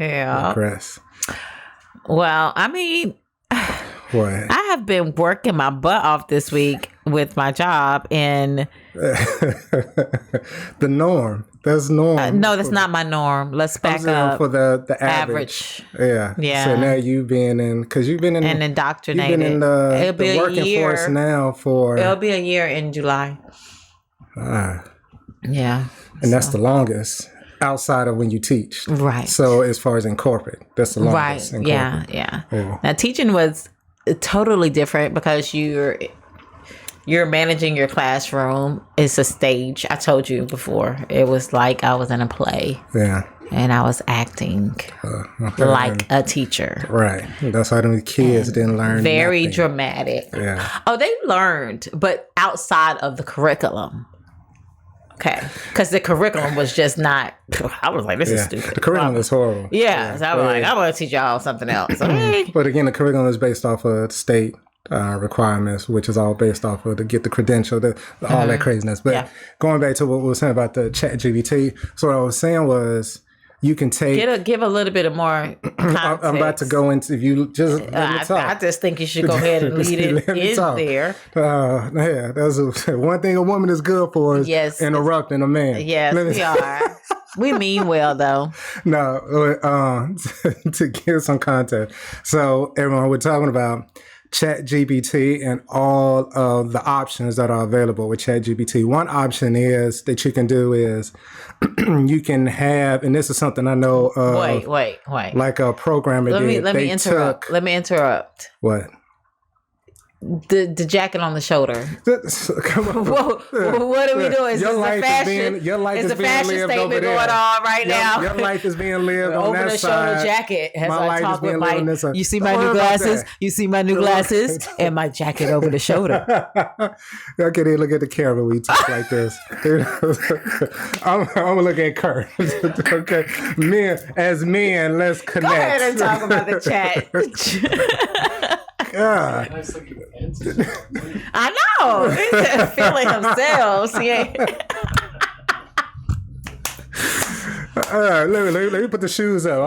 Yeah. Regress. Well, I mean, What? I have been working my butt off this week with my job, and The norm. That's norm. no, that's not my norm. Let's I'm back saying up. for the average. Yeah. Yeah. So now you've been in, because you've been in, And you've indoctrinated. been in It'll be the a working year. force now for. It'll be a year in July. Yeah. And that's the longest outside of when you teach. Right. So as far as in corporate, that's the longest. Right. In Yeah. corporate. Yeah. Now teaching was totally different because you're managing your classroom. It's a stage. I told you before. It was like I was in a play. Yeah. And I was acting like a teacher. Right. That's why them kids didn't learn. Very nothing. dramatic. Yeah. Oh, they learned, but outside of the curriculum. Okay. Because the curriculum was just not, I was like, this is stupid. The curriculum is horrible. Yeah. So I was like, I'm going to teach y'all something else. Okay. But again, the curriculum is based off of state requirements, which is all based off of to get the credential, all that craziness. But going back to what we were saying about the ChatGPT, so what I was saying was, you can take. Give a little bit of more context. I'm about to go into. If you just let me talk. I just think you should go ahead and lead it in there. Yeah, that's one thing a woman is good for is interrupting a man. Yes, we are. We mean well, though. No, to give some context. So everyone, we're talking about ChatGPT and all of the options that are available with ChatGPT. One option is that you can do is you can have, and this is something I know of. Wait. Like a programmer Let me interrupt. Let me interrupt. What? The jacket on the shoulder. Come on. Whoa, what are we doing? Your life is being lived over there. Going on right now. Your life is being lived on over that the side. shoulder jacket. As My I life talk is being with lived on my, this side. you see my new glasses. You see my new glasses and my jacket over the shoulder. Okay, they look at the camera when you talk like this. I'm gonna look at Kurt. Okay, men, let's connect. Go ahead and talk about the chat. God. I know. He's feeling himself. Let me put the shoes up.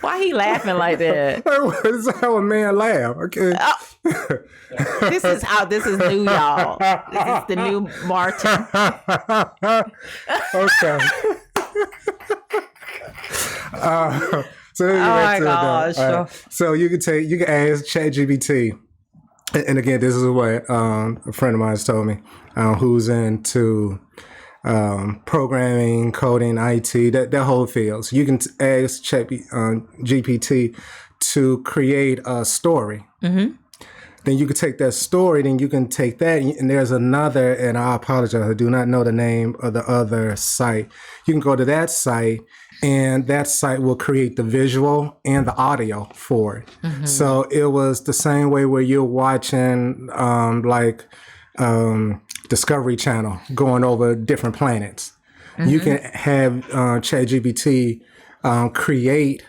Why he laughing like that? This is how a man laugh. Okay. This is new, y'all. This is the new Martin. Okay. So you can ask ChatGPT, and again, this is what a friend of mine told me, who's into programming, coding, IT, that whole field. So you can ask GPT to create a story. Mm-hmm. Then you can take that story, then you can take that, and there's another, and I apologize, I do not know the name of the other site. You can go to that site, and that site will create the visual and the audio for it. Mm-hmm. So it was the same way where you're watching Discovery Channel going over different planets. Mm-hmm. You can have ChatGPT create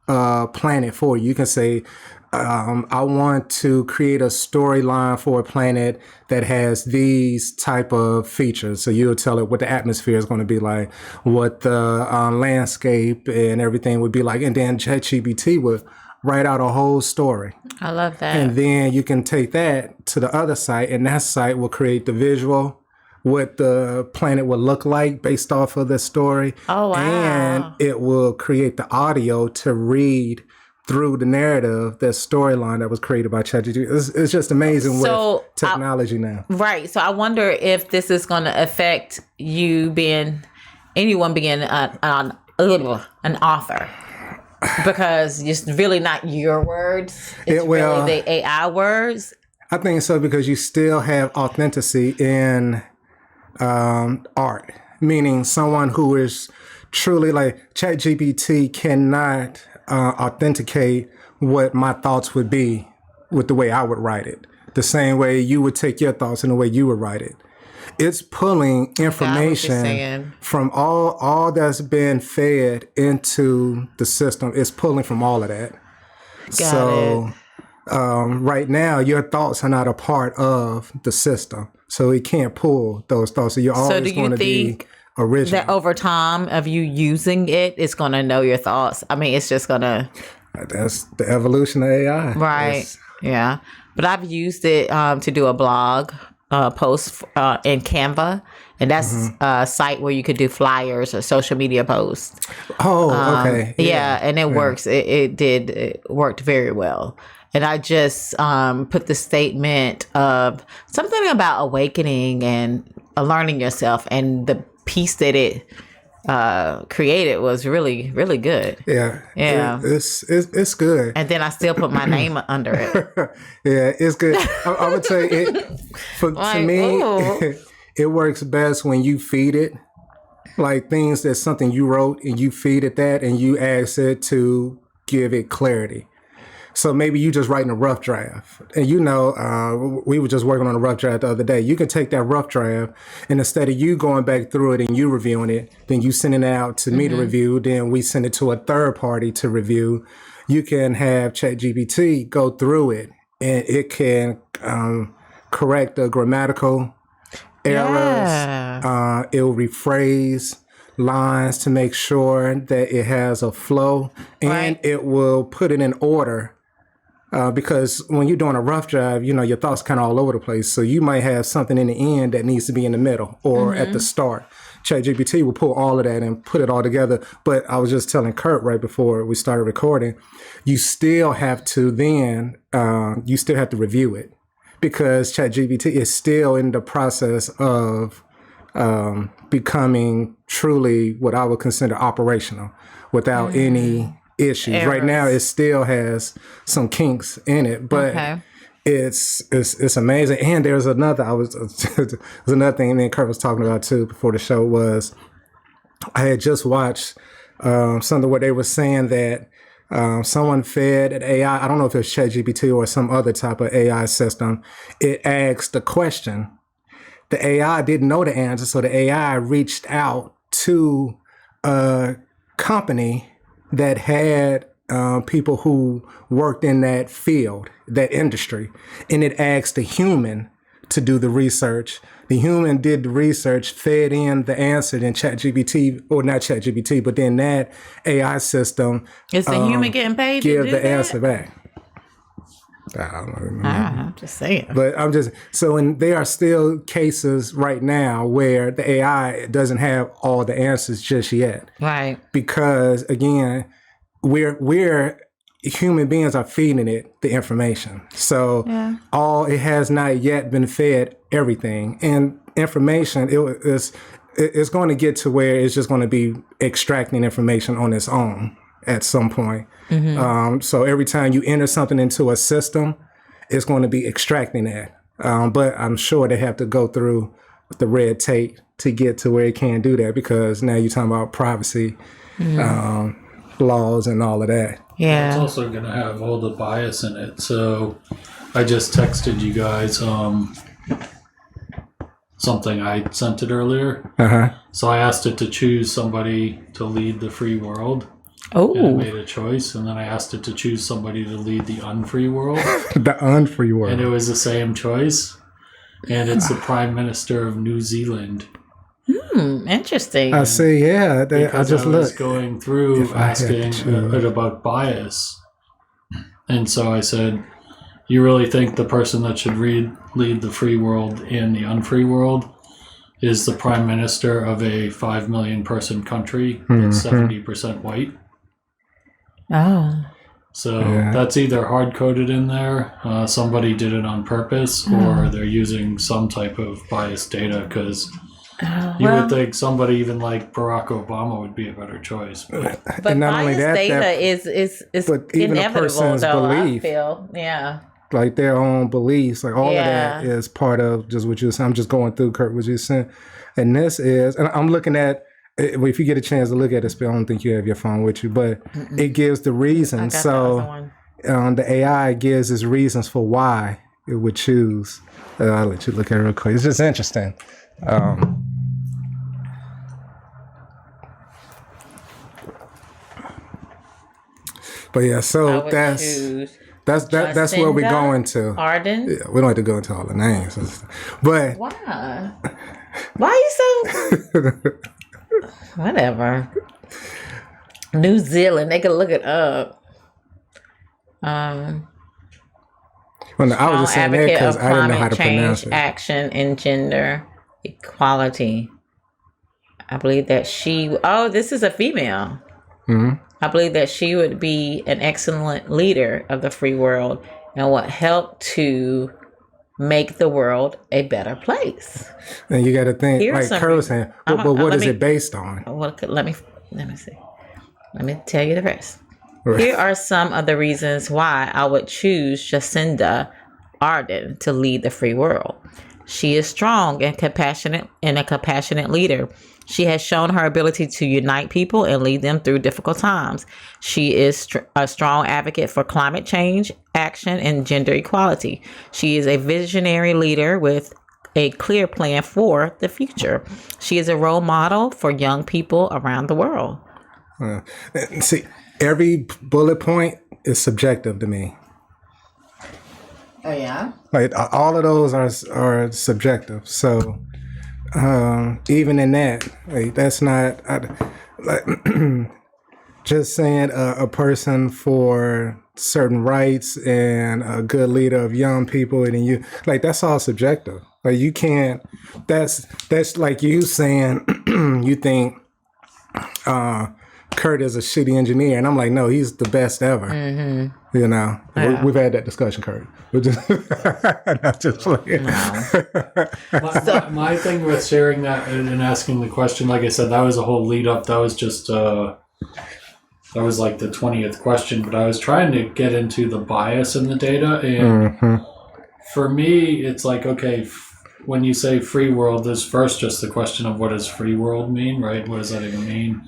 a planet for you. You can say, I want to create a storyline for a planet that has these type of features. So you'll tell it what the atmosphere is going to be like, what the landscape and everything would be like. And then ChatGPT would write out a whole story. I love that. And then you can take that to the other site, and that site will create the visual, what the planet will look like based off of the story. Oh, wow. And it will create the audio to read through the narrative, that storyline that was created by ChatGPT. It's just amazing with technology now. Right. So I wonder if this is going to affect anyone being an author. Because it's really not your words. It's really the AI words. I think so, because you still have authenticity in art. Meaning someone who is truly like ChatGPT cannot authenticate what my thoughts would be with the way I would write it. The same way you would take your thoughts and the way you would write it. It's pulling information from all that's been fed into the system. It's pulling from all of that. Got it. Right now, your thoughts are not a part of the system. So it can't pull those thoughts. So you're always going to be original. That over time of you using it, it's gonna know your thoughts. I mean, it's just gonna That's the evolution of AI. right. Yeah, but I've used it to do a blog post in Canva, and that's a site where you could do flyers or social media posts. Oh, okay. Yeah, and it works. It worked very well. And I just put the statement of something about awakening and learning yourself, and the piece that it created was really, really good. Yeah. Yeah. It's good. And then I still put my name under it. Yeah, it's good. I would say to me, ooh. it works best when you feed it. Like things that's something you wrote and you feed it that and you ask it to give it clarity. So maybe you just writing a rough draft, and we were just working on a rough draft the other day. You can take that rough draft, and instead of you going back through it and you reviewing it, then you sending it out to me to review. Then we send it to a third party to review. You can have ChatGPT go through it, and it can correct the grammatical errors. Yeah. It'll rephrase lines to make sure that it has a flow, and Right. it will put it in order. Because when you're doing a rough draft, your thoughts kind of all over the place. So you might have something in the end that needs to be in the middle or at the start. ChatGPT will pull all of that and put it all together. But I was just telling Kurt right before we started recording, you still have to review it, because ChatGPT is still in the process of becoming truly what I would consider operational without any issues. Errors. Right now, it still has some kinks in it, but Okay. it's amazing. And there's another. There's another thing. And then Kurt was talking about too before the show was I had just watched something where they were saying that someone fed an AI. I don't know if it's ChatGPT or some other type of AI system. It asked the question. The AI didn't know the answer, so the AI reached out to a company that had people who worked in that field, that industry, and it asked the human to do the research. The human did the research, fed in the answer, then ChatGPT, or not ChatGPT, but then that AI system Is the human getting paid to give do the that? answer back. I don't know. I'm just saying. But and there are still cases right now where the AI doesn't have all the answers just yet. Right. Because again, we're human beings are feeding it the information. So it has not yet been fed everything. And information, it's going to get to where it's just going to be extracting information on its own at some point. So every time you enter something into a system, it's going to be extracting that. But I'm sure they have to go through the red tape to get to where it can do that, because now you're talking about privacy laws and all of that. Yeah. It's also going to have all the bias in it. So I just texted you guys something I sent it earlier. So I asked it to choose somebody to lead the free world. And it Oh. made a choice, and then I asked it to choose somebody to lead the unfree world, The unfree world. and it was the same choice. And it's the Prime Minister of New Zealand. Interesting. I see. Yeah, I Because just I was looked. going through If I had to asking choose. it about bias, and so I said, "You really think the person that should lead the free world and the unfree world is the Prime Minister of a 5 million person country that's 70% white?" Oh. So that's either hard coded in there, somebody did it on purpose, or they're using some type of biased data, because you would think somebody even like Barack Obama would be a better choice. But But And not only biased that, data is but even a inevitable, person's though, belief. I feel. Yeah. Like their own beliefs, like all Yeah. of that is part of just what you saying. I'm just going through, Kurt, what you saying. And this is, and I'm looking at, if you get a chance to look at it, I don't think you have your phone with you, but it gives the reasons. I got the other So one. the AI gives its reasons for why it would choose. I'll let you look at it real quick. It's just interesting. But yeah, I so would that's choose that's where we're Jacinda going to. Arden. Yeah, we don't have to go into all the names, and stuff. But Why? Why are you so? whatever. New Zealand, they could look it up. Well, no, I was Strong just saying that advocate because of I didn't know how climate to pronounce change, it. action, and gender equality. I believe that this is a female. Mm-hmm. I believe that she would be an excellent leader of the free world and would help to make the world a better place. And you got to think, Here's like some Kurt was reason- saying, but what let is me- it based on? Let me see. Let me tell you the rest. Right. Here are some of the reasons why I would choose Jacinda Ardern to lead the free world. She is strong and a compassionate leader. She has shown her ability to unite people and lead them through difficult times. She is a strong advocate for climate change, action, and gender equality. She is a visionary leader with a clear plan for the future. She is a role model for young people around the world. See, every bullet point is subjective to me. Oh, yeah? Like all of those are subjective. So even in that, like that's not like just saying a person for certain rights and a good leader of young people, and then you like that's all subjective. Like you can't. That's like you saying you think Kurt is a shitty engineer, and I'm like, no, he's the best ever. Mm-hmm. You know, we've had that discussion, Kurt. We're just not just playing. My thing with sharing that and asking the question, like I said, that was a whole lead up. That was just that was like the 20th question, but I was trying to get into the bias in the data, and for me, it's like, okay, when you say free world, there's first just the question of what does free world mean, right? What does that even mean?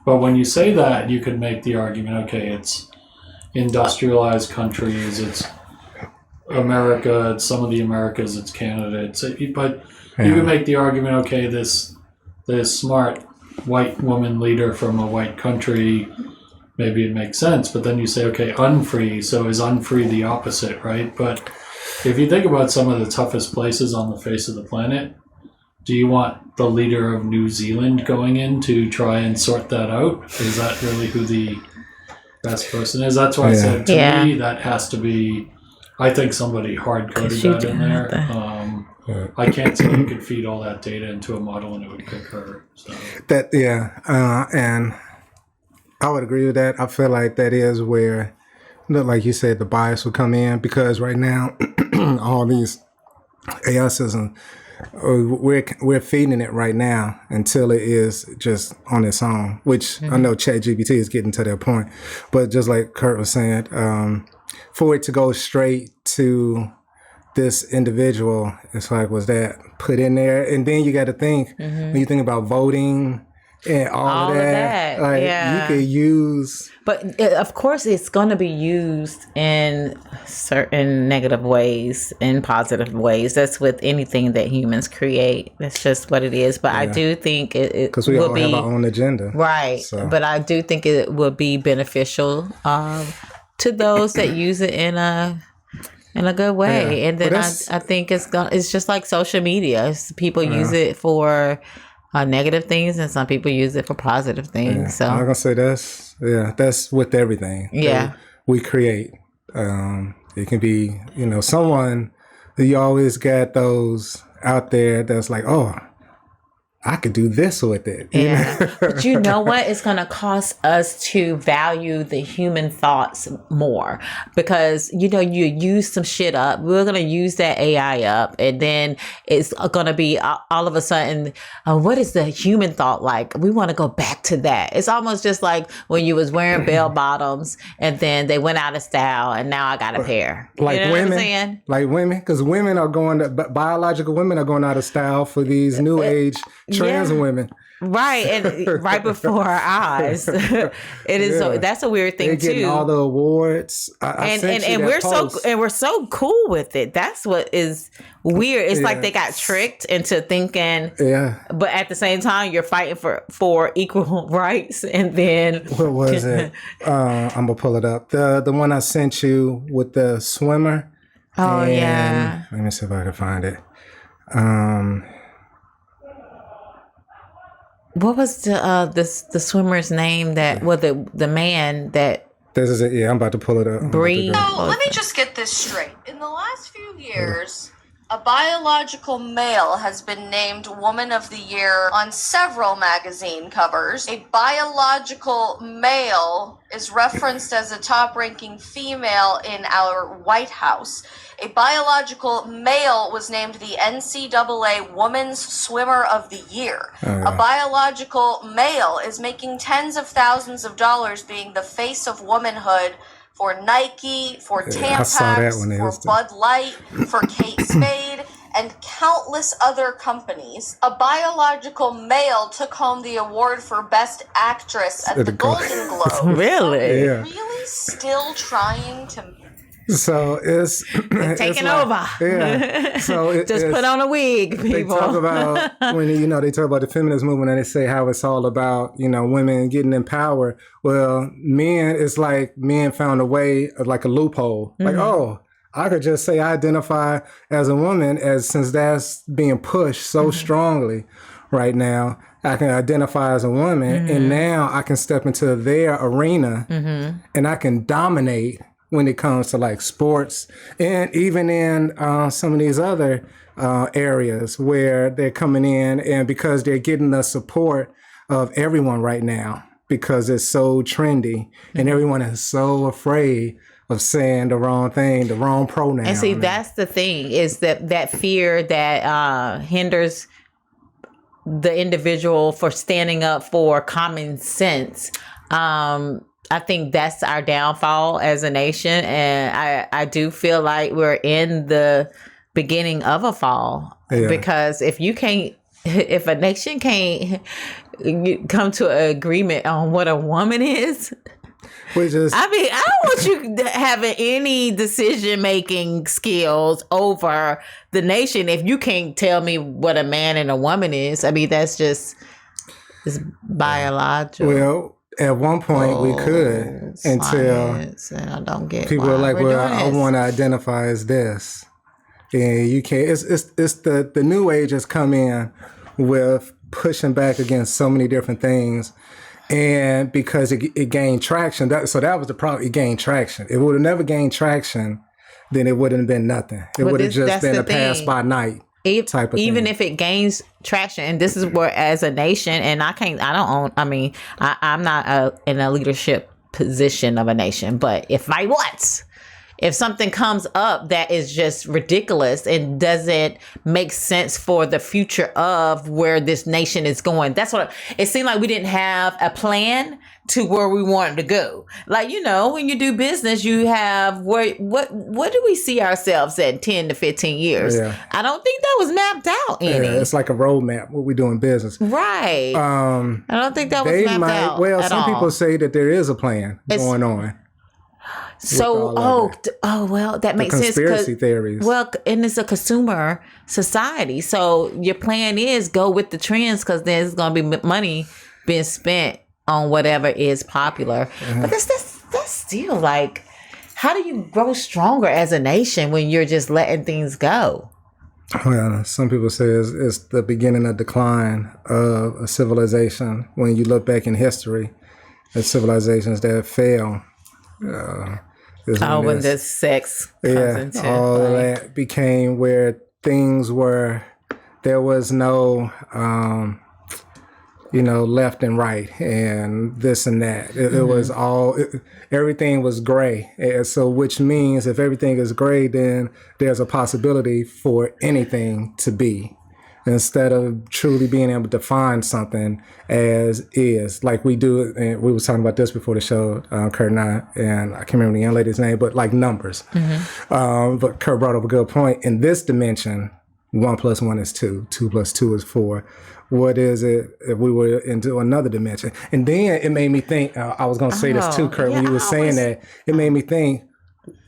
But when you say that, you could make the argument, okay, it's industrialized countries, it's America, it's some of the Americas, it's Canada, but you can make the argument, okay, this smart white woman leader from a white country, maybe it makes sense, but then you say, okay, unfree, so is unfree the opposite, right? But if you think about some of the toughest places on the face of the planet, do you want the leader of New Zealand going in to try and sort that out? Is that really who the best person is? That's why I said, to me, that has to be, I think somebody hard-coded that in there. I can't say you could feed all that data into a model and it would pick her. So. And I would agree with that. I feel like that is where, like you said, the bias will come in, because right now, all these AI systems, we're feeding it right now until it is just on its own, which I know ChatGPT is getting to that point. But just like Kurt was saying, for it to go straight to this individual, it's like, was that put in there? And then you got to think, when you think about voting and all of that, like you could use. But of course, it's going to be used in certain negative ways, in positive ways. That's with anything that humans create. That's just what it is. But I do think it because we will all be have our own agenda, right. So. But I do think it will be beneficial to those that use it in a good way. And then I think it's just like social media. People use it for negative things, and some people use it for positive things. So I'm gonna say that's with everything. Yeah, we create. It can be, someone. You always got those out there that's like, oh, I could do this with it. Yeah. But you know what? It's going to cost us to value the human thoughts more, because, you use some shit up. We're going to use that AI up, and then it's going to be all of a sudden, what is the human thought like? We want to go back to that. It's almost just like when you was wearing bell bottoms and then they went out of style and now I got a pair. Like you know women, what I'm saying? like women, because women are biological women are going out of style for these new age trans women. Right, and right before our eyes, it is. So that's a weird thing They're getting too. all the awards, and we're so cool with it. That's what is weird. It's like they got tricked into thinking. Yeah. But at the same time, you're fighting for equal rights, and then what was it? I'm gonna pull it up. The one I sent you with the swimmer. Oh yeah. Let me see if I can find it. what was the swimmer's name that the man that This is it. Yeah, I'm about to pull it up. Bree. So let me just get this straight. In the last few years, a biological male has been named Woman of the Year on several magazine covers. A biological male is referenced as a top-ranking female in our White House. A biological male was named the NCAA Women's Swimmer of the Year. A biological male is making tens of thousands of dollars being the face of womanhood for Nike, for I saw that Tampax, one. It for was the- Bud Light, for Kate Spade, and countless other companies. A biological male took home the award for Best Actress at the Golden Globes. Really? Yeah. Really still trying to... So it's taking like- over. Yeah. So Just put on a wig, They people. talk about when they talk about the feminist movement and they say how it's all about women getting in power. Well, men, it's like men found a way of like a loophole. Like, oh, I could just say I identify as a woman, since that's being pushed so strongly right now. I can identify as a woman, and now I can step into their arena and I can dominate when it comes to like sports and even in some of these other areas where they're coming in, and because they're getting the support of everyone right now because it's so trendy and everyone is so afraid of saying the wrong thing, the wrong pronoun. And see, that's the thing, is that fear that hinders the individual for standing up for common sense. I think that's our downfall as a nation. And I do feel like we're in the beginning of a fall. Yeah. Because if a nation can't come to an agreement on what a woman is, Which is, I mean, I don't want you having any decision-making skills over the nation if you can't tell me what a man and a woman is. I mean, that's just it's biological. well, at one point we could until science, and I don't get people why are like, we're well, doing I this. want to identify as this. And you can't, it's the new age has come in with pushing back against so many different things. And because it gained traction, that was the problem. It gained traction. If it would have never gained traction, then it wouldn't have been nothing. It But would have just that's been the a pass thing. by night type of Even thing. if it gains traction, and this is where, as a nation, and I'm not in a leadership position of a nation, but if something comes up that is just ridiculous and doesn't make sense for the future of where this nation is going, that's what it seemed like. We didn't have a plan to where we wanted to go. Like, when you do business, you have what do we see ourselves at 10 to 15 years? Yeah. I don't think that was mapped out any. Yeah, it's like a roadmap, what we do in business. Right. I don't think that was They mapped might, out. well, at some all. people say that there is a plan going on. So, all of well, that makes sense. Conspiracy theories. Well, and it's a consumer society. So your plan is go with the trends because there's going to be money being spent on whatever is popular. But that's still like, how do you grow stronger as a nation when you're just letting things go? Well, some people say it's the beginning of decline of a civilization. When you look back in history, the civilizations that fail. When the sex comes into all of play. that became where things were. There was no, left and right and this and that. It was all. Everything was gray. And so, which means if everything is gray, then there's a possibility for anything to be, instead of truly being able to define something as is, like we do. And we was talking about this before the show, Kurt and I can't remember the young lady's name, but like numbers. But Kurt brought up a good point. In this dimension, 1 + 1 is 2, 2 + 2 is 4. What is it if we were into another dimension? And then it made me think, I was going to say this too, Kurt, when you were saying that, it made me think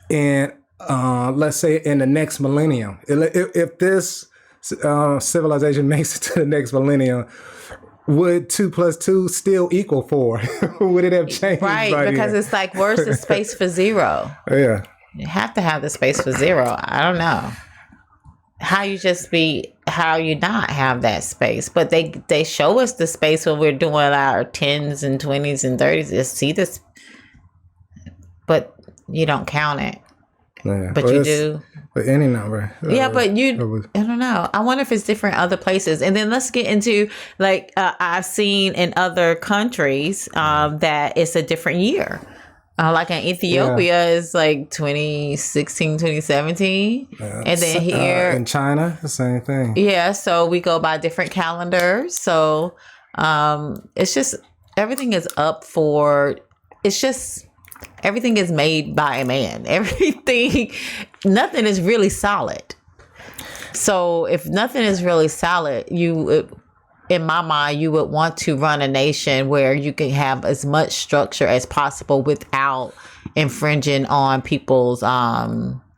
in, let's say in the next millennium, if this civilization makes it to the next millennium, would 2 + 2 still equal 4? Would it have changed? Right, because it's like, where's the space for zero? Yeah. You have to have the space for zero. I don't know how how you not have that space? But they show us the space when we're doing our 10s and 20s and 30s. Just see this, but you don't count it. Yeah. But you do. With any number. Yeah, but I don't know. I wonder if it's different other places. And then let's get into, like, I've seen in other countries that it's a different year. Like in Ethiopia, it's like 2016, 2017. And then here in China, the same thing. Yeah, so we go by different calendars. So it's just, everything is up for, it's just, everything is made by a man. Nothing is really solid. So if nothing is really solid, in my mind, you would want to run a nation where you can have as much structure as possible without infringing on people's, I don't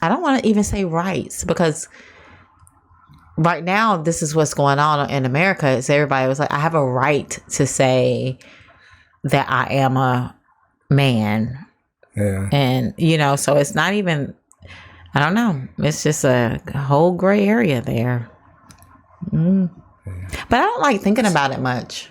want to even say rights, because right now, this is what's going on in America. Is everybody was like, I have a right to say that I am a man. Yeah. And, so it's not even, I don't know. It's just a whole gray area there. But I don't like thinking about it much.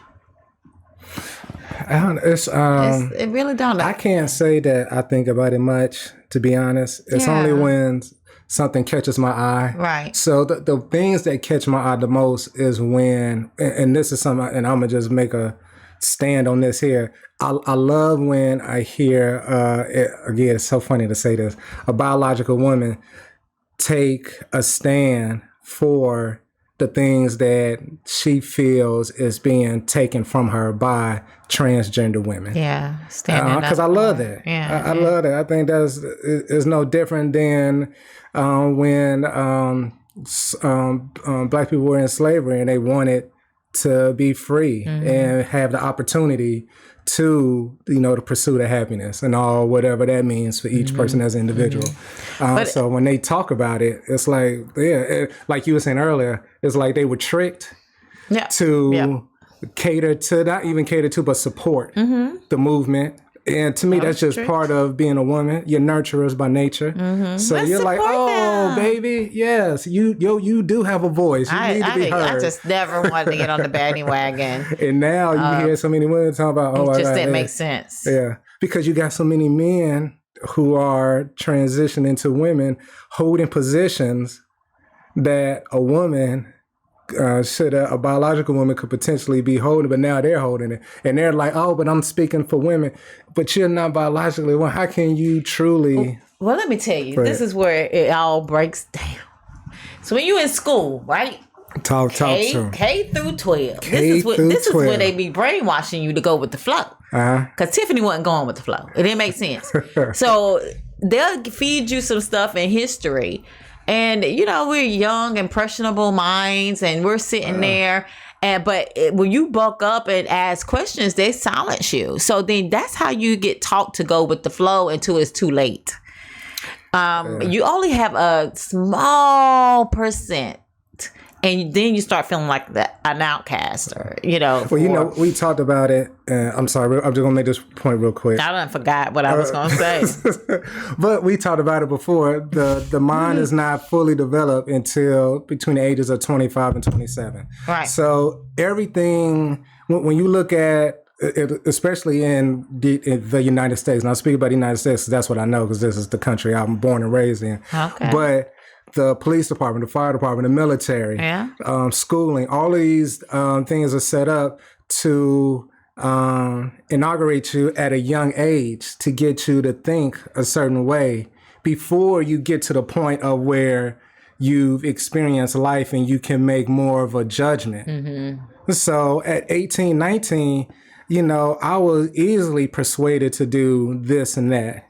It really don't. I can't say that I think about it much, to be honest. It's only when something catches my eye. Right. So the things that catch my eye the most is when, and this is something, and I'm going to just make a stand on this here. I love when I hear, again, it's so funny to say this, a biological woman take a stand for the things that she feels is being taken from her by transgender women. Yeah, standing up. Because I love that. Yeah, I love that. I think is no different than when Black people were in slavery and they wanted to be free and have the opportunity to, to pursue the happiness and all whatever that means for each person as an individual. So when they talk about it, it's like, like you were saying earlier, it's like they were tricked to cater to, not even cater to, but support the movement. And to me, that's just part of being a woman. You're nurturers by nature. So Let's you're like, oh, them. baby, yes, you do have a voice. You need to be heard. I just never wanted to get on the bandwagon. And now you hear so many women talk about, it just didn't make sense. Yeah, because you got so many men who are transitioning to women holding positions that a woman a biological woman could potentially be holding, but now they're holding it. And they're like, oh, but I'm speaking for women. But you're not biologically. Well, how can you truly... Well, let me tell you, this is where it all breaks down. So when you're in school, right? Talk to K through 12. This is where they be brainwashing you to go with the flow. Because Tiffany wasn't going with the flow. It didn't make sense. So they'll feed you some stuff in history. And, we're young, impressionable minds, and we're sitting there. But when you buck up and ask questions, they silence you. So then that's how you get taught to go with the flow until it's too late. You only have a small percent. And then you start feeling like an outcast, or, Well, we talked about it. I'm sorry, I'm just going to make this point real quick. I done forgot what I was going to say. But we talked about it before. The mind is not fully developed until between the ages of 25 and 27. Right. So everything, when you look at, especially in the United States, and I'll speak about the United States because that's what I know, because this is the country I'm born and raised in. Okay. But the police department, the fire department, the military, schooling, all of these things are set up to inaugurate you at a young age to get you to think a certain way before you get to the point of where you've experienced life and you can make more of a judgment. So at 18, 19, I was easily persuaded to do this and that.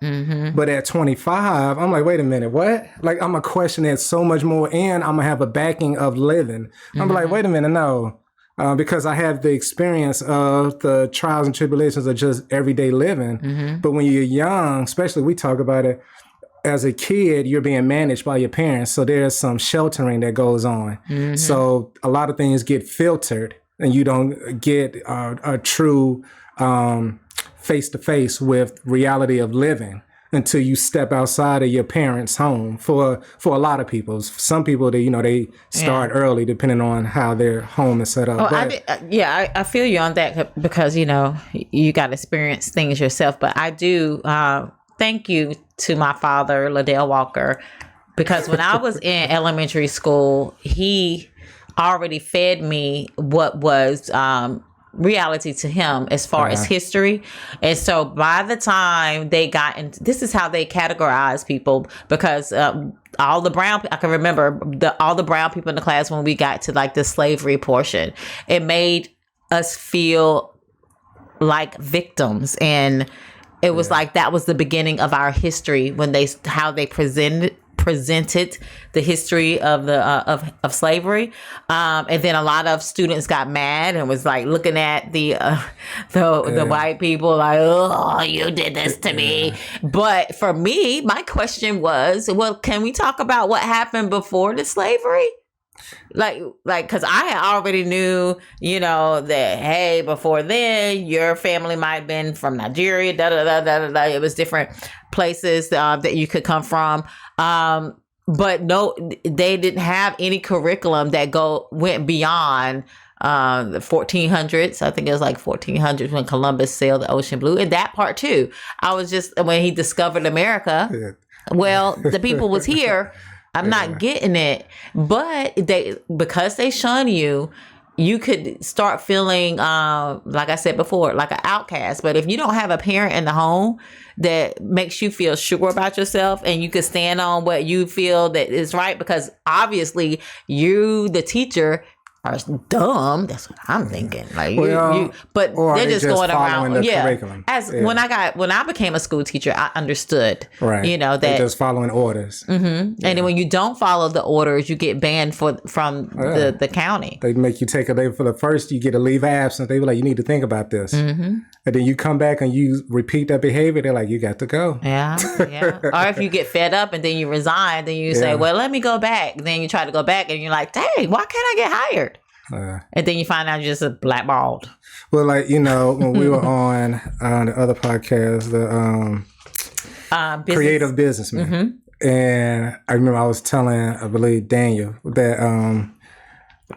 But at 25, I'm like, wait a minute, what? Like, I'm going to question it so much more, and I'm going to have a backing of living. I'm like, wait a minute, no. Because I have the experience of the trials and tribulations of just everyday living. But when you're young, especially we talk about it, as a kid, you're being managed by your parents. So there's some sheltering that goes on. So a lot of things get filtered, and you don't get a true face-to-face with reality of living. until you step outside of your parents' home. For a lot of people, some people they start early depending on how their home is set up. Oh, But I feel you on that because you got to experience things yourself. But I do thank you to my father, Liddell Walker, because when I was in elementary school, he already fed me what was reality to him as far as history. And so by the time they got into, this is how they categorize people, because all the brown, I can remember all the brown people in the class when we got to like the slavery portion, it made us feel like victims. And it was like that was the beginning of our history when how they presented the history of the of slavery, and then a lot of students got mad and was like looking at the white people like, oh, you did this to me. But for me, my question was, well, can we talk about what happened before the slavery? Like, because I had already knew, that, hey, before then, your family might have been from Nigeria, It was different places that you could come from. But no, they didn't have any curriculum that went beyond the 1400s. I think it was like 1400s when Columbus sailed the ocean blue. And that part too. I was just, when he discovered America, well, the people was here. I'm not getting it. But because they shun you, you could start feeling, like I said before, like an outcast. But if you don't have a parent in the home that makes you feel sure about yourself and you can stand on what you feel that is right, because obviously you, the teacher, are dumb. That's what I'm thinking. Like but they're just going around. The curriculum. When I became a school teacher, I understood. Right. That they're just following orders. Mm-hmm. Yeah. And then when you don't follow the orders, you get banned from the county. They make you take a day for the first. You get a leave of absence. They were like, you need to think about this. Mm-hmm. And then you come back and you repeat that behavior. They're like, you got to go. Yeah. Or if you get fed up and then you resign, then you say, well, let me go back. Then you try to go back and you're like, dang, why can't I get hired? And then you find out you're just a blackballed. Well, like, when we were on the other podcast, the Creative Businessman. Mm-hmm. And I remember I was telling, I believe, Daniel, that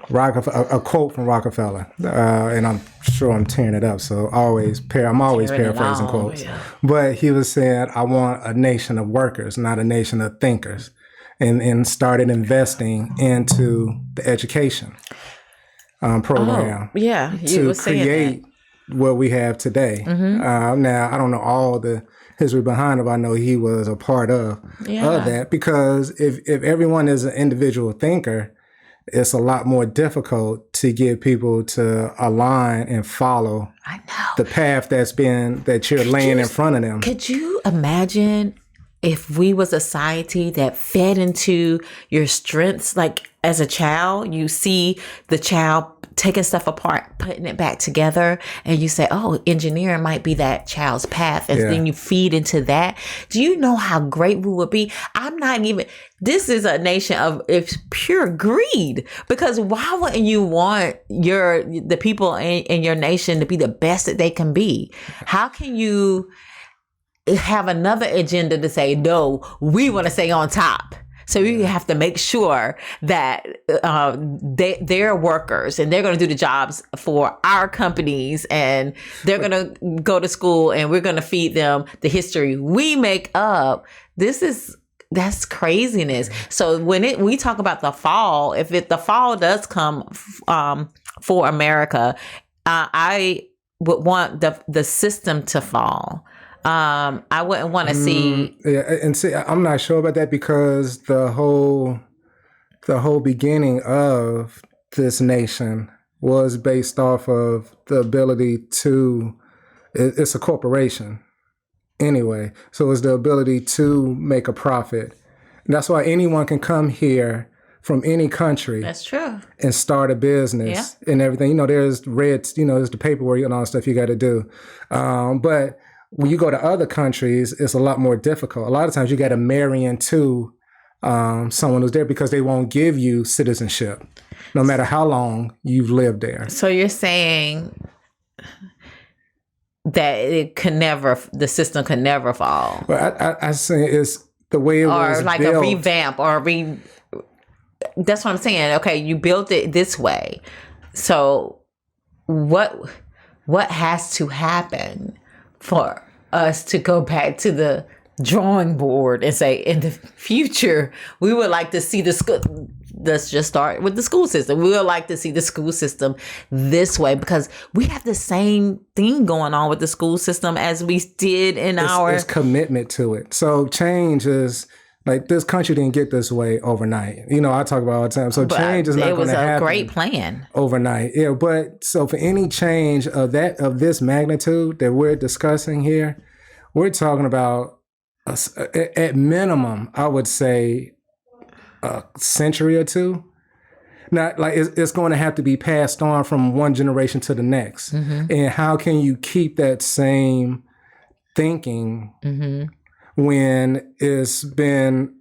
a quote from Rockefeller, and I'm sure I'm tearing it up, so I'm always paraphrasing quotes. Yeah. But he was saying, I want a nation of workers, not a nation of thinkers, and started investing into the education program to create what we have today. Mm-hmm. Now, I don't know all the history behind it, but I know he was a part of that, because if everyone is an individual thinker, it's a lot more difficult to get people to align and follow the path that you're laying in front of them. Could you imagine if we was a society that fed into your strengths? Like as a child, you see the child taking stuff apart, putting it back together, and you say, oh, engineering might be that child's path. And then you feed into that. Do you know how great we would be? This is a nation of it's pure greed, because why wouldn't you want the people in your nation to be the best that they can be? How can you have another agenda to say, no, we want to stay on top? So you have to make sure that they're workers and they're going to do the jobs for our companies, and they're going to go to school and we're going to feed them the history we make up. That's craziness. So when we talk about the fall, if the fall does come for America, I would want the system to fall. I wouldn't want to see. And see, I'm not sure about that, because the whole beginning of this nation was based off of the ability to. It's a corporation, anyway, so it's the ability to make a profit. And that's why anyone can come here from any country. That's true. And start a business and everything. There's there's the paperwork and all the stuff you got to do, but when you go to other countries, it's a lot more difficult. A lot of times you got to marry into someone who's there, because they won't give you citizenship, no matter how long you've lived there. So you're saying that the system can never fall, But I say it's the way it was or like built. a revamp that's what I'm saying. Okay, you built it this way, so what has to happen for us to go back to the drawing board and say, in the future, we would like to see the school. Let's just start with the school system. We would like to see the school system this way, because we have the same thing going on with the school system as we did in It's commitment to it. So change is like, this country didn't get this way overnight. You know, I talk about all the time. So change is not going to happen. It was a great plan overnight. Yeah, but so for any change of this magnitude that we're discussing here, we're talking about at minimum, I would say, a century or two. Not like it's going to have to be passed on from one generation to the next. Mm-hmm. And how can you keep that same thinking when it's been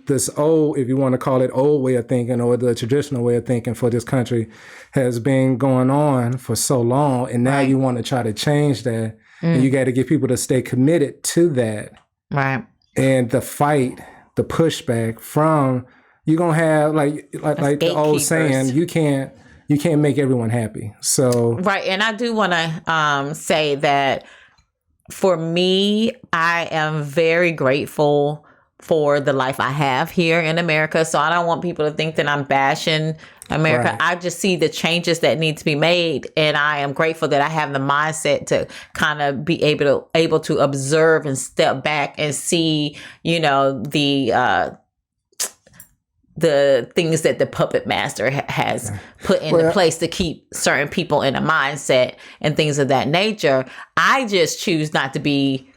this old, if you want to call it old way of thinking, or the traditional way of thinking for this country has been going on for so long, and now you want to try to change that, and you got to get people to stay committed to that. Right. And the fight, the pushback from, you're gonna have like the old saying, you can't make everyone happy. So right, and I do want to say that for me, I am very grateful for the life I have here in America. So I don't want people to think that I'm bashing America. Right. I just see the changes that need to be made, and I am grateful that I have the mindset to kind of be able to observe and step back and see, you know, the things that the puppet master has put into place to keep certain people in a mindset and things of that nature. I just choose not to be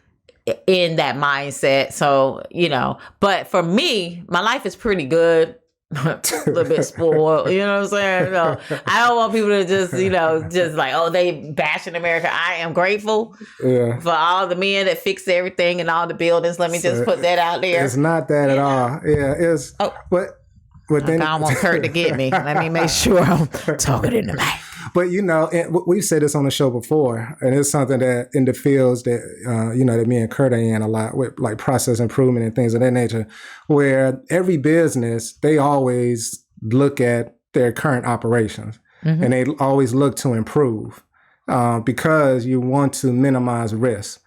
in that mindset. So, you know, but for me, my life is pretty good. A little bit spoiled, you know what I'm saying? No, I don't want people to just, you know, just like, oh, they bashing America. I am grateful for all the men that fix everything and all the buildings. Let me just put that out there. It's not that at all. Yeah, it's but then I don't want Kurt to get me. Let me make sure I'm talking in the mic. But, you know, we've said this on the show before, and it's something that in the fields that, you know, that me and Kurt are in a lot with, like process improvement and things of that nature, where every business, they always look at their current operations and they always look to improve because you want to minimize risk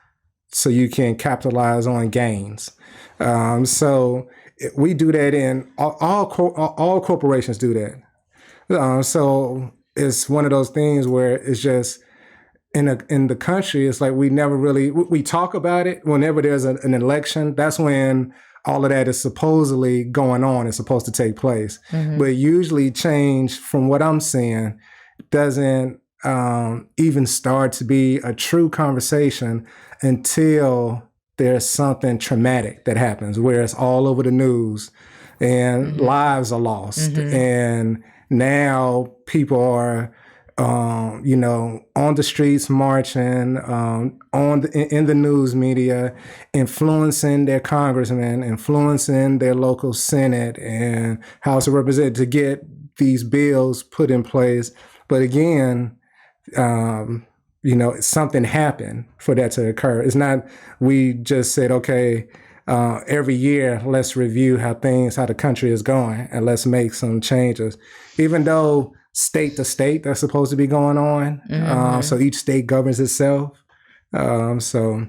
so you can capitalize on gains. So we do that in all corporations do that. So it's one of those things where it's just in the country, it's like we never really, we talk about it whenever there's an election. That's when all of that is supposedly going on, is supposed to take place. But usually change, from what I'm seeing, doesn't even start to be a true conversation until there's something traumatic that happens where it's all over the news and lives are lost. And now people are, you know, on the streets marching, in the news media, influencing their congressmen, influencing their local Senate and House of Representatives to get these bills put in place. But again, you know, something happened for that to occur. It's not, we just said, okay, every year, let's review how the country is going and let's make some changes. Even though state to state, that's supposed to be going on. So each state governs itself. So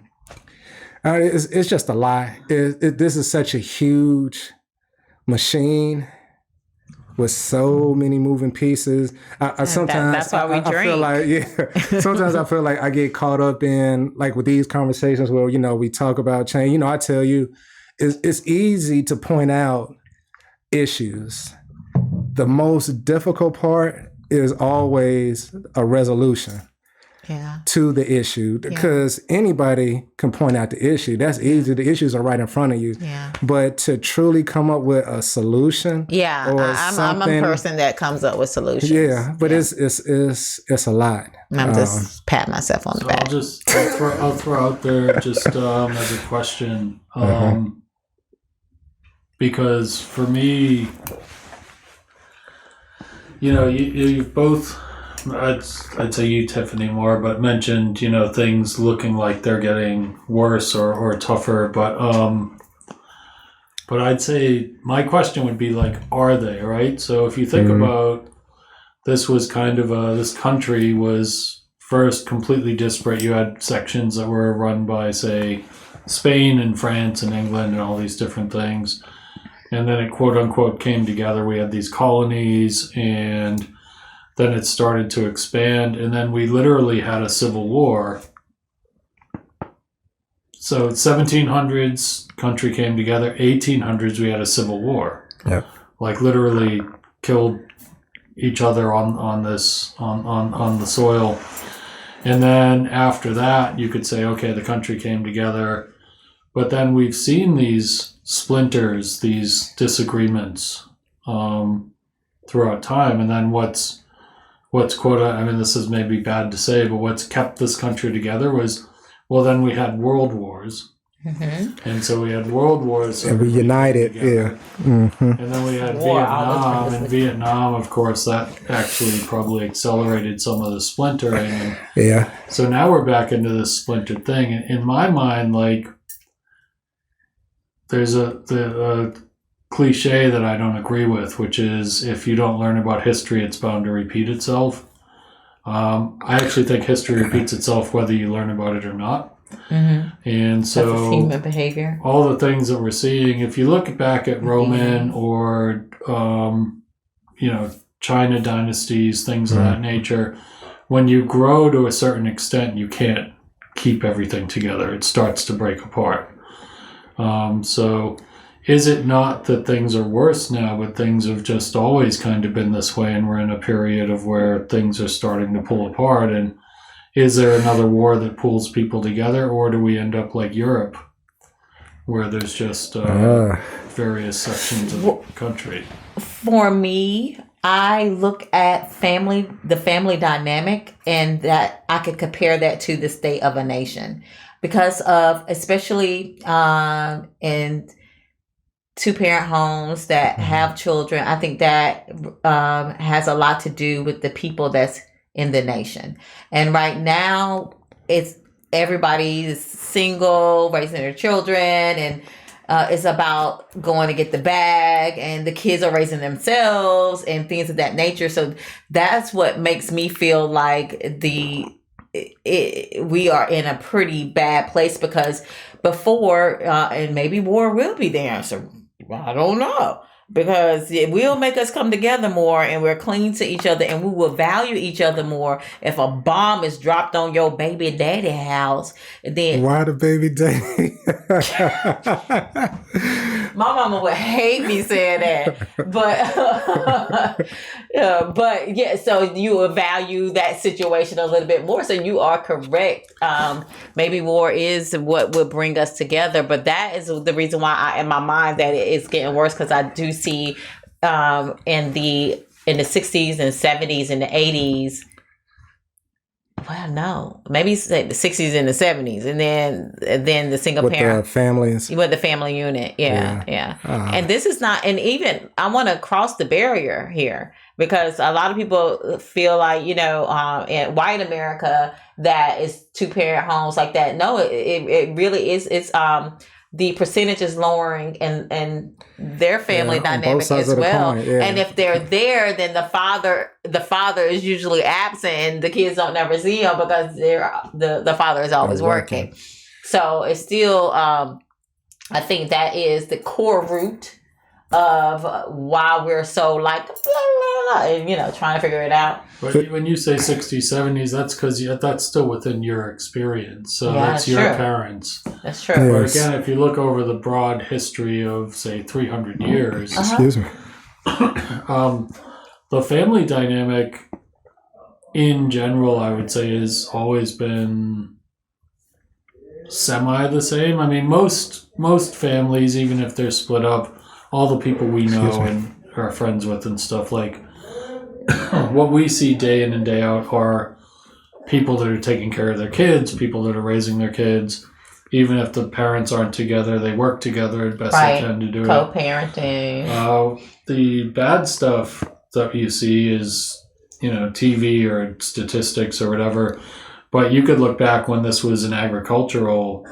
it's just a lot. This is such a huge machine with so many moving pieces. I sometimes that's why we drink. I feel like, sometimes I feel like I get caught up in, like, with these conversations where, you know, we talk about change. You know, I tell you, it's easy to point out issues. The most difficult part is always a resolution to the issue, because anybody can point out the issue. That's easy. The issues are right in front of you. But to truly come up with a solution, I'm a person that comes up with solutions. But it's a lot. I'm just pat myself on the back. I'll throw out there just as a question, because for me, you know, you both I'd say you, Tiffany, more, but mentioned, things looking like they're getting worse or tougher. But I'd say my question would be like, are they, right? So if you think about this was kind of this country was first completely disparate. You had sections that were run by, say, Spain and France and England and all these different things. And then it quote unquote came together. We had these colonies, and then it started to expand. And then we literally had a civil war. So 1700s, country came together. 1800s, we had a civil war. Yep. Like literally killed each other on the soil. And then after that, you could say, okay, the country came together. But then we've seen these splinters, these disagreements throughout time. And then what's this is maybe bad to say, but what's kept this country together was, well, then we had world wars. Mm-hmm. And so we had world wars. And we united, yeah. Mm-hmm. And then we had Vietnam. And Vietnam, of course, that actually probably accelerated some of the splintering. And yeah. So now we're back into this splintered thing. In my mind, like, there's a cliche that I don't agree with, which is if you don't learn about history, it's bound to repeat itself. I actually think history repeats itself whether you learn about it or not. Mm-hmm. And so that's human behavior. All the things that we're seeing, if you look back at Roman or China dynasties, things of that nature, when you grow to a certain extent, you can't keep everything together. It starts to break apart. So is it not that things are worse now, but things have just always kind of been this way, and we're in a period of where things are starting to pull apart? And is there another war that pulls people together, or do we end up like Europe, where there's just various sections of the country? For me, I look at the family dynamic, and that I could compare that to the state of a nation, because of, especially in two-parent homes that have children, I think that has a lot to do with the people that's in the nation. And right now, it's everybody's single, raising their children, and it's about going to get the bag, and the kids are raising themselves and things of that nature. So that's what makes me feel like we are in a pretty bad place, because before, and maybe war will be the answer. I don't know. Because it will make us come together more, and we're clean to each other, and we will value each other more. If a bomb is dropped on your baby daddy house, then why the baby daddy? My mama would hate me saying that, but yeah. So you will value that situation a little bit more. So you are correct. Maybe war is what will bring us together, but that is the reason why in my mind that it's getting worse, because I do see in the 60s and 70s and the 80s. Well, no, maybe the 60s and the 70s, and then the single parent families with the family unit, yeah. And this is not, and even I want to cross the barrier here, because a lot of people feel like in white America that is two-parent homes like that. No, it really is. It's the percentage is lowering and their family dynamic as well. And if they're there, then the father is usually absent, and the kids don't never see him because the father is always working. So it's still, I think that is the core root of why we're so like, blah, blah, blah, and, trying to figure it out. But when you say 60s, 70s, that's because that's still within your experience. So that's your parents. That's true. But again, if you look over the broad history of, say, 300 years, excuse me, the family dynamic in general, I would say, has always been semi the same. I mean, most families, even if they're split up, all the people we know and are friends with and stuff, like what we see day in and day out are people that are taking care of their kids, people that are raising their kids. Even if the parents aren't together, they work together as best they can to do co-parenting. The bad stuff that you see is, TV or statistics or whatever. But you could look back when this was an agricultural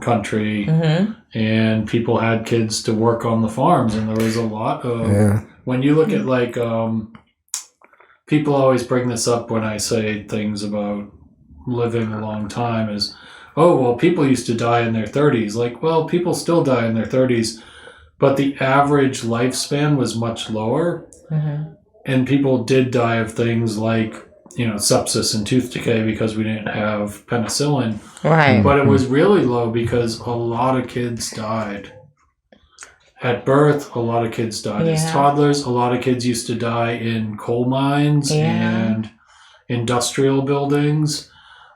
country, and people had kids to work on the farms, and there was a lot of when you look at like people always bring this up when I say things about living a long time is, oh well, people used to die in their 30s. Like, well, people still die in their 30s, but the average lifespan was much lower, and people did die of things like sepsis and tooth decay because we didn't have penicillin. Right. But it was really low because a lot of kids died. At birth, a lot of kids died. As toddlers, a lot of kids used to die in coal mines and industrial buildings.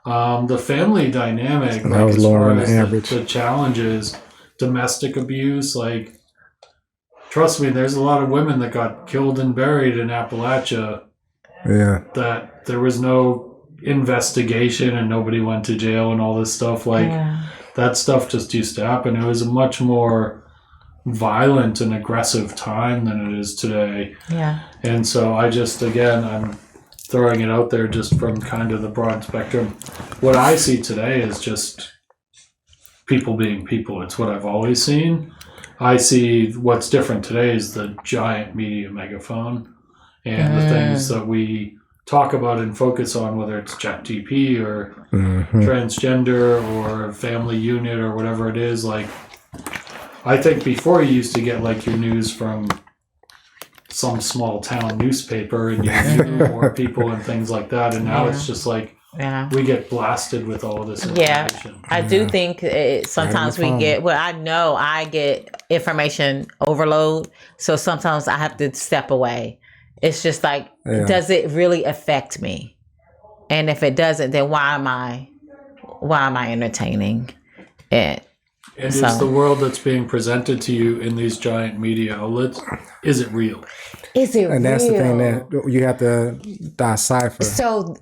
The family dynamic, that was as lower far than as average. the challenges, domestic abuse, like, trust me, there's a lot of women that got killed and buried in Appalachia that there was no investigation and nobody went to jail and all this stuff. Like, that stuff just used to happen. It was a much more violent and aggressive time than it is today. Yeah. And so I'm throwing it out there just from kind of the broad spectrum. What I see today is just people being people. It's what I've always seen. I see what's different today is the giant media megaphone and the things that we talk about and focus on, whether it's ChatGPT or transgender or family unit or whatever it is. Like, I think before you used to get like your news from some small town newspaper and you knew more people and things like that, and now it's just like we get blasted with all of this information. I do think sometimes we get, I know I get information overload, so sometimes I have to step away. It's just like, does it really affect me? And if it doesn't, then why am I entertaining it? And it's the world that's being presented to you in these giant media outlets. Is it real? Is it real? And that's the thing that you have to decipher. So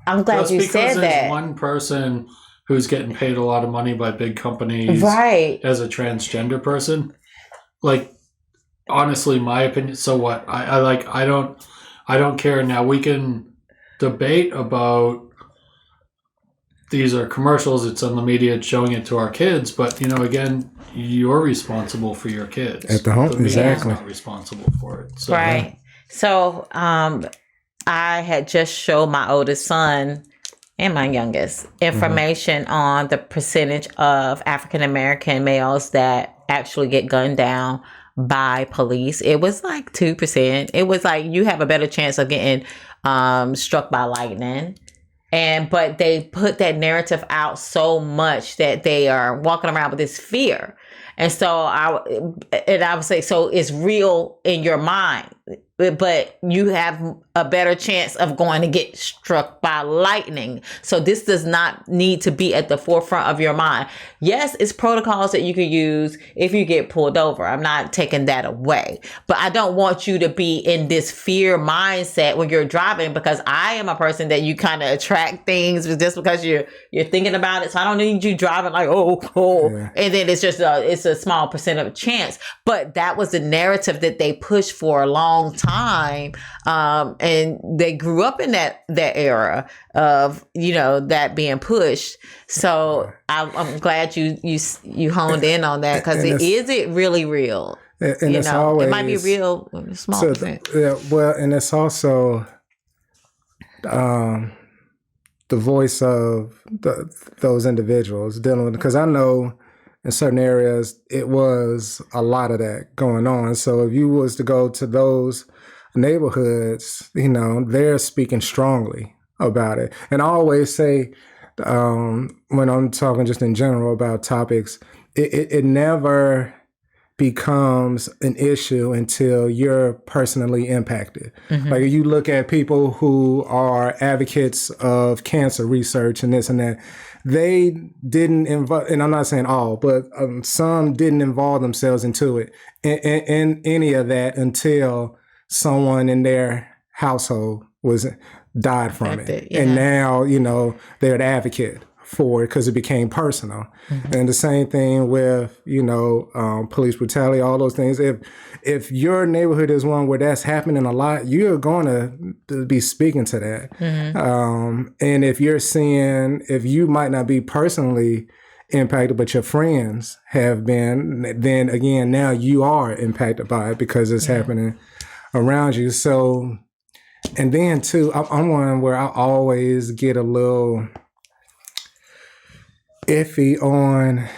I'm glad Just you because said there's that. one person who's getting paid a lot of money by big companies as a transgender person, like, honestly, my opinion, so what? I don't care. Now we can debate about these are commercials, it's on the media, it's showing it to our kids, but again, you're responsible for your kids. At the home, the media's exactly. not responsible for it. So, Right. So I had just showed my oldest son and my youngest information on the percentage of African American males that actually get gunned down by police. It was like 2%. It was like you have a better chance of getting struck by lightning. But they put that narrative out so much that they are walking around with this fear. And so I would say, so it's real in your mind, but you have a better chance of going to get struck by lightning. So this does not need to be at the forefront of your mind. Yes, it's protocols that you could use if you get pulled over. I'm not taking that away, but I don't want you to be in this fear mindset when you're driving, because I am a person that you kind of attract things just because you're thinking about it. So I don't need you driving like, and then it's just it's a small percent of a chance. But that was the narrative that they pushed for a long time. And they grew up in that era of, that being pushed. So I'm glad you honed in on that, because is it really real? And it's always, it might be real, small percent. And it's also the voice of those individuals dealing with, because I know in certain areas it was a lot of that going on. So if you was to go to those neighborhoods, they're speaking strongly about it. And I always say, when I'm talking just in general about topics, it never becomes an issue until you're personally impacted. Like, you look at people who are advocates of cancer research and this and that, they didn't involve, and I'm not saying all, but some didn't involve themselves into it in any of that until someone in their household died from it. And now, they're an advocate for it because it became personal. And the same thing with, police brutality, all those things. If your neighborhood is one where that's happening a lot, you're going to be speaking to that. And if you might not be personally impacted, but your friends have been, then again, now you are impacted by it because it's happening around you. So, and then too, I'm one where I always get a little iffy on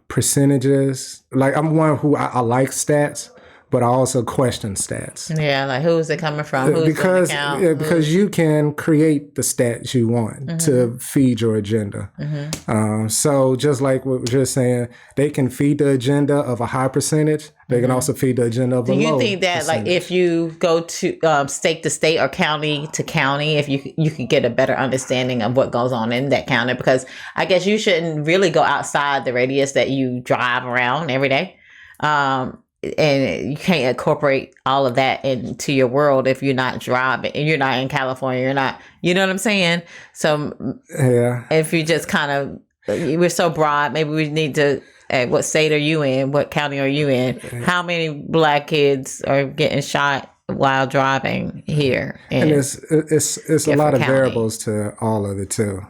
percentages. Like I'm one who I like stats, but I also question stats. Yeah, like who's it coming from? Who's Because you can create the stats you want to feed your agenda. So just like what we're just saying, they can feed the agenda of a high percentage. They can also feed the agenda of a low Do you think that percentage. like if you go to state to state or county to county, if you could get a better understanding of what goes on in that county? Because I guess you shouldn't really go outside the radius that you drive around every day. And you can't incorporate all of that into your world if you're not driving and you're not in California. You're not, you know what I'm saying? So if you just kind of, we're so broad, maybe we need to, what state are you in? What county are you in? How many Black kids are getting shot while driving here? And it's a lot of variables to all of it too.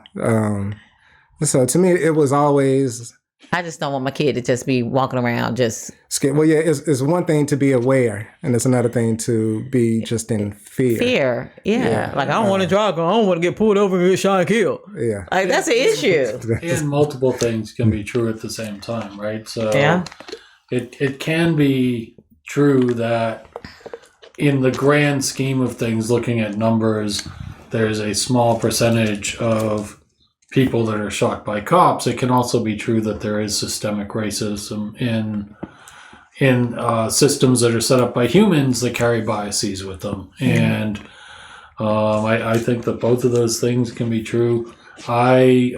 So to me, it was always, I just don't want my kid to just be walking around just scared. Well, yeah, it's one thing to be aware, and it's another thing to be just in fear. Yeah. Like, I don't want to drive. I don't want to get pulled over and get shot and killed. Yeah. Like, that's an issue. And multiple things can be true at the same time, right? So it can be true that in the grand scheme of things, looking at numbers, there's a small percentage of people that are shocked by cops. It can also be true that there is systemic racism in systems that are set up by humans that carry biases with them. And I think that both of those things can be true. I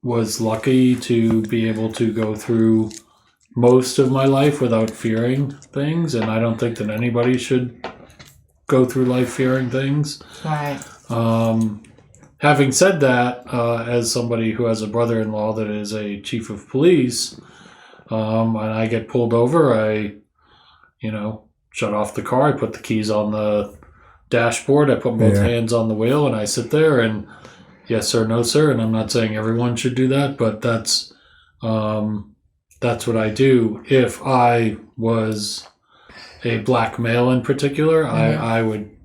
was lucky to be able to go through most of my life without fearing things, and I don't think that anybody should go through life fearing things. Right. Having said that, as somebody who has a brother-in-law that is a chief of police, and I get pulled over, I, shut off the car, I put the keys on the dashboard, I put both hands on the wheel, and I sit there and yes sir, no sir, and I'm not saying everyone should do that, but that's what I do. If I was a Black male in particular, I would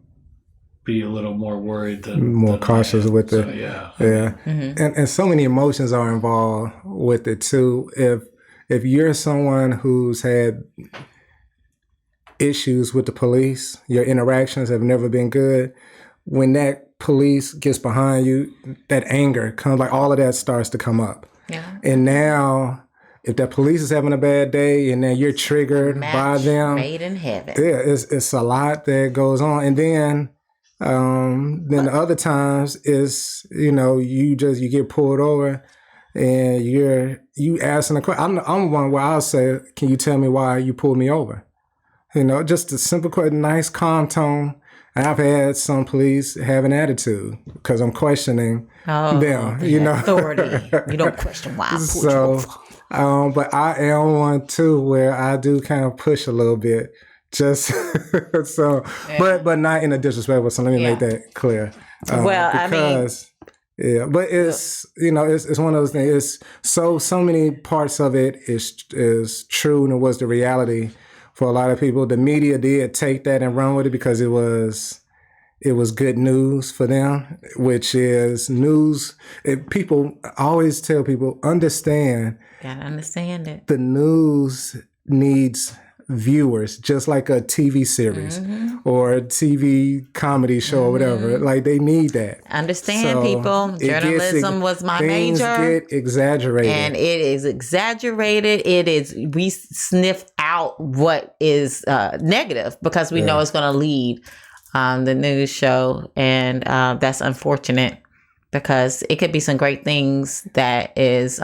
be a little more worried than cautious with it. So, yeah. And so many emotions are involved with it too. If you're someone who's had issues with the police, your interactions have never been good, when that police gets behind you, that anger comes, like all of that starts to come up. And now if the police is having a bad day and then you're triggered by them, made in heaven. It's a lot that goes on. And then the other times is, you get pulled over and you asking a question. I'm one where I'll say, can you tell me why you pulled me over? Just a simple question, nice, calm tone. And I've had some police have an attitude because I'm questioning them, authority. You don't question why I pulled you over. But I am one too where I do kind of push a little bit. Just so, but not in a disrespectful. So let me make that clear. But it's it's one of those things. It's so many parts of it is true, and it was the reality for a lot of people. The media did take that and run with it because it was good news for them, which is news. People I always tell people, gotta understand it. The news needs viewers, just like a TV series or a TV comedy show or whatever. Like they need that. Understand, people. Journalism was my major. Things get exaggerated. And it is exaggerated. We sniff out what is negative because we know it's going to lead the news show. And that's unfortunate because it could be some great things that is...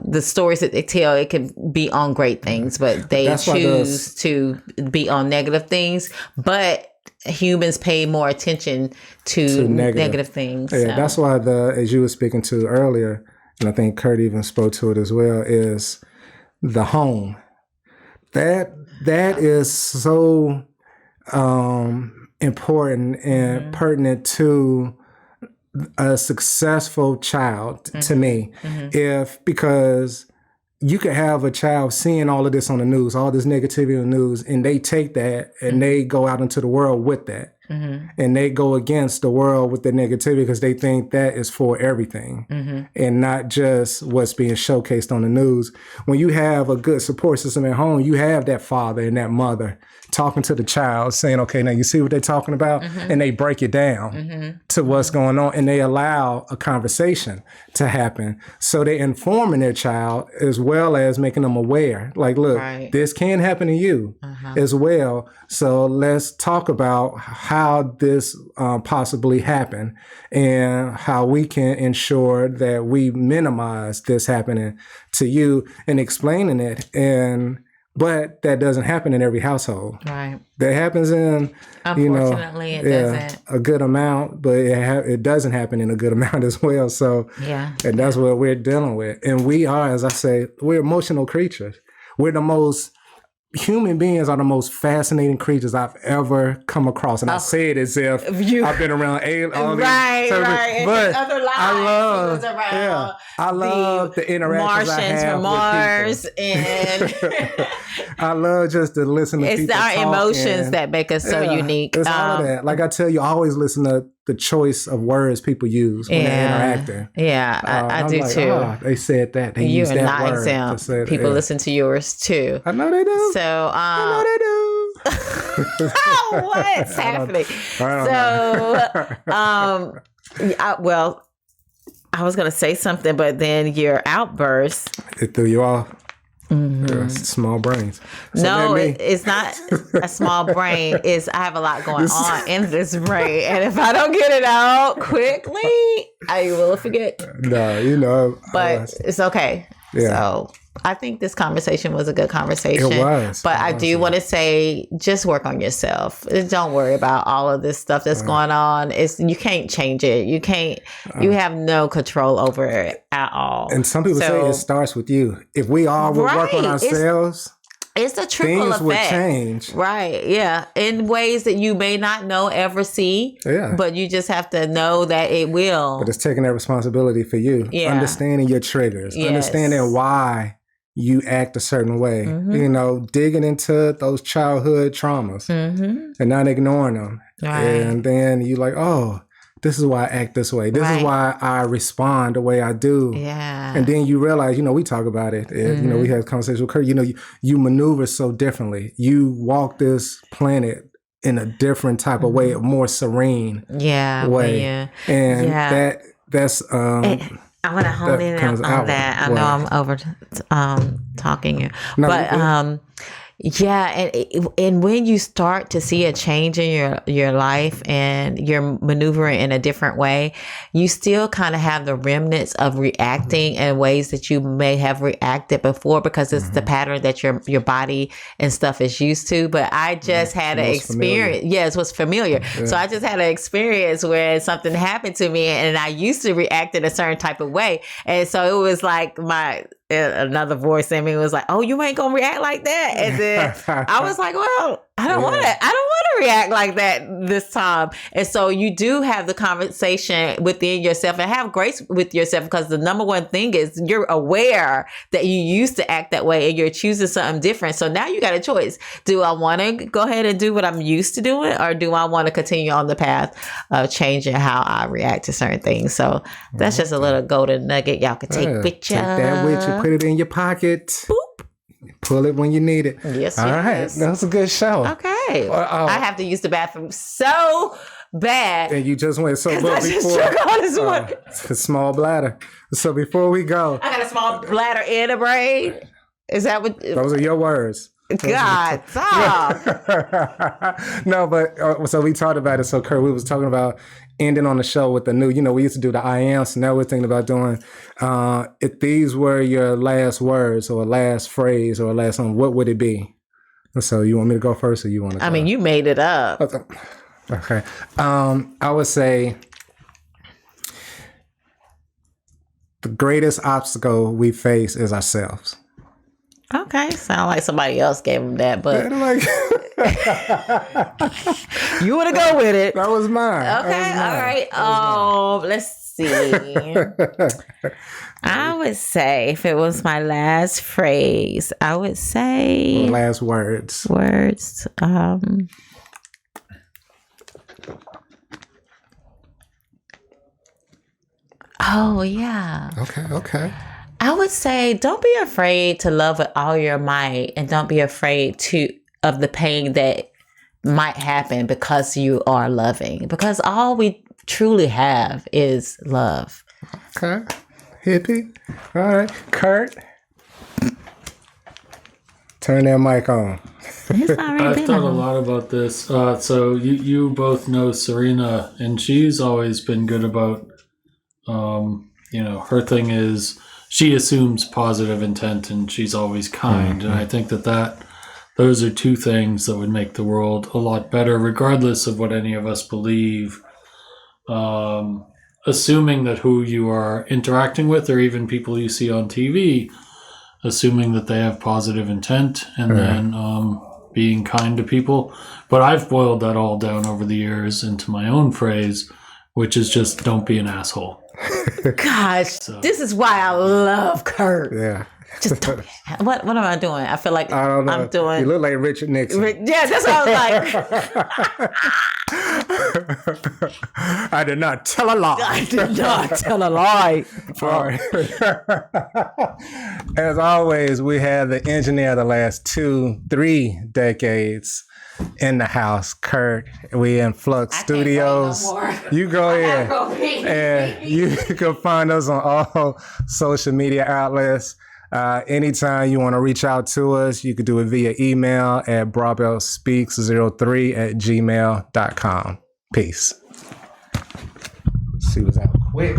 the stories that they tell, it can be on great things, but they choose to be on negative things. But humans pay more attention to negative things. Yeah, so. that's why as you were speaking to earlier, and I think Kurt even spoke to it as well, is the home. That is so important and pertinent to a successful child to me. Because you could have a child seeing all of this on the news, all this negativity on the news, and they take that and they go out into the world with that. And they go against the world with the negativity because they think that is for everything and not just what's being showcased on the news. When you have a good support system at home, you have that father and that mother talking to the child, saying, okay, now you see what they're talking about? And they break it down to what's going on, and they allow a conversation to happen. So they're informing their child as well as making them aware. Like, look, this can happen to you as well. So let's talk about how this possibly happened and how we can ensure that we minimize this happening to you, and explaining it. But that doesn't happen in every household. Right. That happens in, unfortunately, it doesn't. A good amount, but it doesn't happen in a good amount as well. So, and that's what we're dealing with. And we are, as I say, we're emotional creatures. Human beings are the most fascinating creatures I've ever come across. And I say it as if I've been around all these. But I love the interactions I have from Mars with people. And I love just to listen to people talk. It's our emotions that make us so unique. It's all of that. Like I tell you, I always listen to the choice of words people use when they're interacting. Yeah, I do too. Oh, they said that. They used that word. You're not exempt. People listen to yours too. I know they do. So, I know they do. What's happening? I was going to say something, but then your outburst. It threw you off. Small brains. So it's not a small brain. I have a lot going on in this brain. And if I don't get it out quickly, I will forget. No, but it's okay. Yeah. So I think this conversation was a good conversation. It was. But I do want to say, just work on yourself. Don't worry about all of this stuff that's going on. You can't change it. You can't. You have no control over it at all. And some people say it starts with you. If we all would work on ourselves, it's a trickle things effect. Would change. Right. Yeah. In ways that you may not ever see. Yeah. But you just have to know that it will. But it's taking that responsibility for you. Yeah. Understanding your triggers. Yes. Understanding why you act a certain way. Digging into those childhood traumas and not ignoring them. Right. And then you like, oh, this is why I act this way. This is why I respond the way I do. Yeah. And then you realize, we talk about it. We had a conversation with Kurt. You maneuver so differently. You walk this planet in a different type of way, a more serene way. Yeah. And that's I want to hone in on that. I know I'm over talking you, but and when you start to see a change in your life and you're maneuvering in a different way, you still kind of have the remnants of reacting in ways that you may have reacted before because it's the pattern that your body and stuff is used to. But I just had an experience. Yes, it was familiar. Yeah. So I just had an experience where something happened to me and I used to react in a certain type of way. And so it was like another voice in me was like, oh, you ain't gonna react like that. And then I was like, well, I don't want to react like that this time. And so you do have the conversation within yourself and have grace with yourself, because the number one thing is you're aware that you used to act that way and you're choosing something different. So now you got a choice. Do I want to go ahead and do what I'm used to doing, or do I want to continue on the path of changing how I react to certain things? So that's just a little golden nugget y'all can take with you. Take that with you. Put it in your pocket. Boop. Pull it when you need it. Yes, all right. That was a good show. Okay. I have to use the bathroom so bad. And you just went. So before it's a small bladder. So before we go, I got a small bladder and a brain. Is that what? Those are your words. God, stop. No, but so we talked about it. So Kurt, we was talking about ending on the show with the new, we used to do the I am. So now we're thinking about doing, if these were your last words or last phrase or last song, what would it be? So you want me to go first or you want to go? I mean, you made it up. Okay. I would say the greatest obstacle we face is ourselves. Okay, sound like somebody else gave him that, but And like, you want to go with it. that was mine. Okay, all right. Let's see. I would say if it was my last phrase, I would say Last words. words. Oh yeah. Okay. I would say don't be afraid to love with all your might, and don't be afraid of the pain that might happen because you are loving. Because all we truly have is love. Okay. Hippie. All right. Kurt. Turn that mic on. It's already I've been thought a on. lot about this. So you both know Serena, and she's always been good about, her thing is she assumes positive intent, and she's always kind. And I think that those are two things that would make the world a lot better, regardless of what any of us believe. Assuming that who you are interacting with, or even people you see on TV, assuming that they have positive intent, and then being kind to people. But I've boiled that all down over the years into my own phrase, which is just don't be an asshole. Gosh, this is why I love Kurt. Yeah. Just don't be, what am I doing? I feel like I don't know. I'm doing. You look like Richard Nixon. Yeah, that's what I was like. I did not tell a lie. I did not tell a lie. All right. As always, we have the engineer of the last 2-3 decades in the house, Kurt. We in Flux Studios. no more. You go ahead. Go pee. And you can find us on all social media outlets. Anytime you want to reach out to us, you could do it via email at brabelspeaks03@gmail.com. Peace. She was out quick.